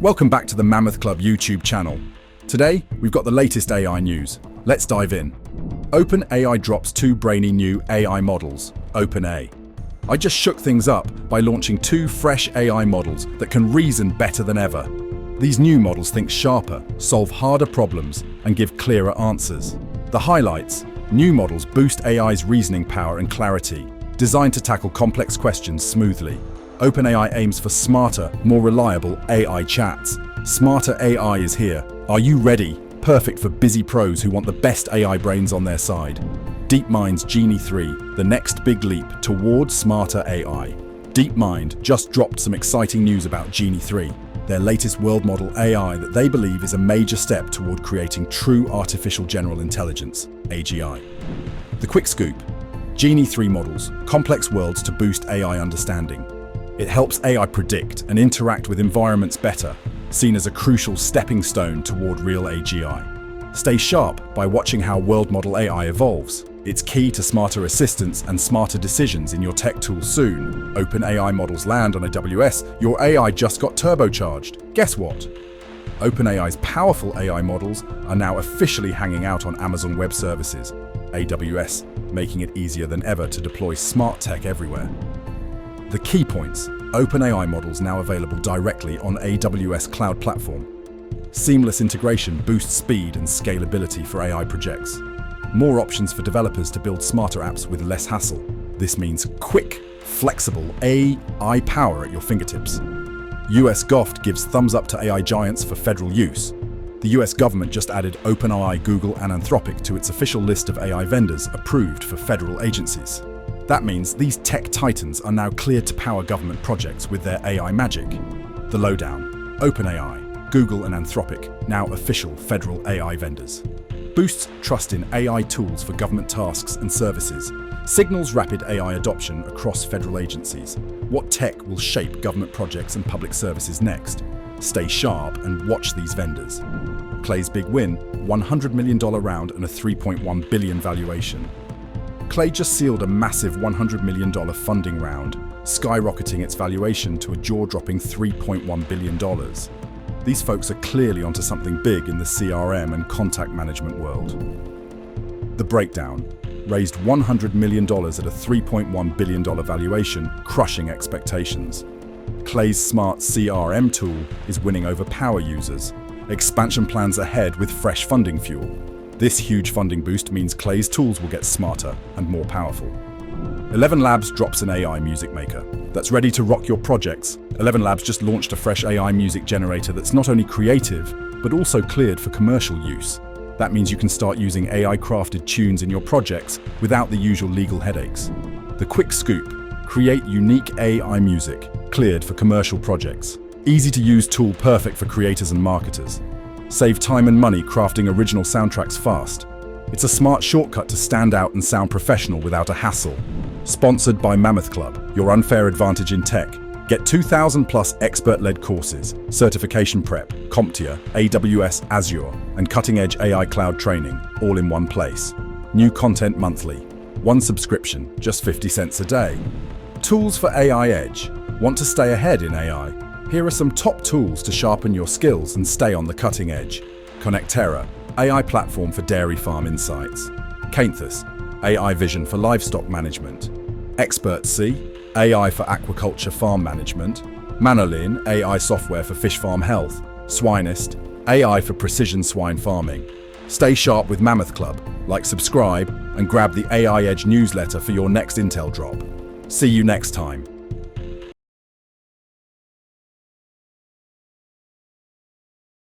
Welcome back to the Mammoth Club YouTube channel. Today, we've got the latest AI news. Let's dive in. OpenAI drops 2 brainy new AI models, OpenAI. I just shook things up by launching 2 fresh AI models that can reason better than ever. These new models think sharper, solve harder problems, and give clearer answers. The highlights: new models boost AI's reasoning power and clarity, designed to tackle complex questions smoothly. OpenAI aims for smarter, more reliable AI chats. Smarter AI is here. Are you ready? Perfect for busy pros who want the best AI brains on their side. DeepMind's Genie 3, the next big leap towards smarter AI. DeepMind just dropped some exciting news about Genie 3, their latest world model AI that they believe is a major step toward creating true artificial general intelligence, AGI. The quick scoop: Genie 3 models, complex worlds to boost AI understanding. It helps AI predict and interact with environments better, seen as a crucial stepping stone toward real AGI. Stay sharp by watching how world model AI evolves. It's key to smarter assistance and smarter decisions in your tech tools soon. OpenAI models land on AWS, your AI just got turbocharged. Guess what? OpenAI's powerful AI models are now officially hanging out on Amazon Web Services, AWS, making it easier than ever to deploy smart tech everywhere. The key points: OpenAI models now available directly on AWS Cloud Platform. Seamless integration boosts speed and scalability for AI projects. More options for developers to build smarter apps with less hassle. This means quick, flexible AI power at your fingertips. US Govt gives thumbs up to AI giants for federal use. The US government just added OpenAI, Google, and Anthropic to its official list of AI vendors approved for federal agencies. That means these tech titans are now cleared to power government projects with their AI magic. The lowdown: OpenAI, Google, and Anthropic, now official federal AI vendors. Boosts trust in AI tools for government tasks and services. Signals rapid AI adoption across federal agencies. What tech will shape government projects and public services next? Stay sharp and watch these vendors. Clay's big win: $100 million round and a $3.1 billion valuation. Clay just sealed a massive $100 million funding round, skyrocketing its valuation to a jaw-dropping $3.1 billion. These folks are clearly onto something big in the CRM and contact management world. The breakdown: raised $100 million at a $3.1 billion valuation, crushing expectations. Clay's smart CRM tool is winning over power users. Expansion plans ahead with fresh funding fuel. This huge funding boost means Clay's tools will get smarter and more powerful. ElevenLabs drops an AI music maker that's ready to rock your projects. ElevenLabs just launched a fresh AI music generator that's not only creative, but also cleared for commercial use. That means you can start using AI-crafted tunes in your projects without the usual legal headaches. The quick scoop: create unique AI music, cleared for commercial projects. Easy-to-use tool perfect for creators and marketers. Save time and money crafting original soundtracks fast. It's a smart shortcut to stand out and sound professional without a hassle. Sponsored by Mammoth Club, your unfair advantage in tech. Get 2,000 plus expert-led courses, certification prep, CompTIA, AWS, Azure, and cutting-edge AI cloud training, all in one place. New content monthly. One subscription, just 50 cents a day. Tools for AI Edge. Want to stay ahead in AI? Here are some top tools to sharpen your skills and stay on the cutting edge. Connectera, AI platform for dairy farm insights. Canthus, AI vision for livestock management. Expert-C, AI for aquaculture farm management. Manolin, AI software for fish farm health. Swinist, AI for precision swine farming. Stay sharp with Mammoth Club. Like, subscribe, and grab the AI Edge newsletter for your next intel drop. See you next time.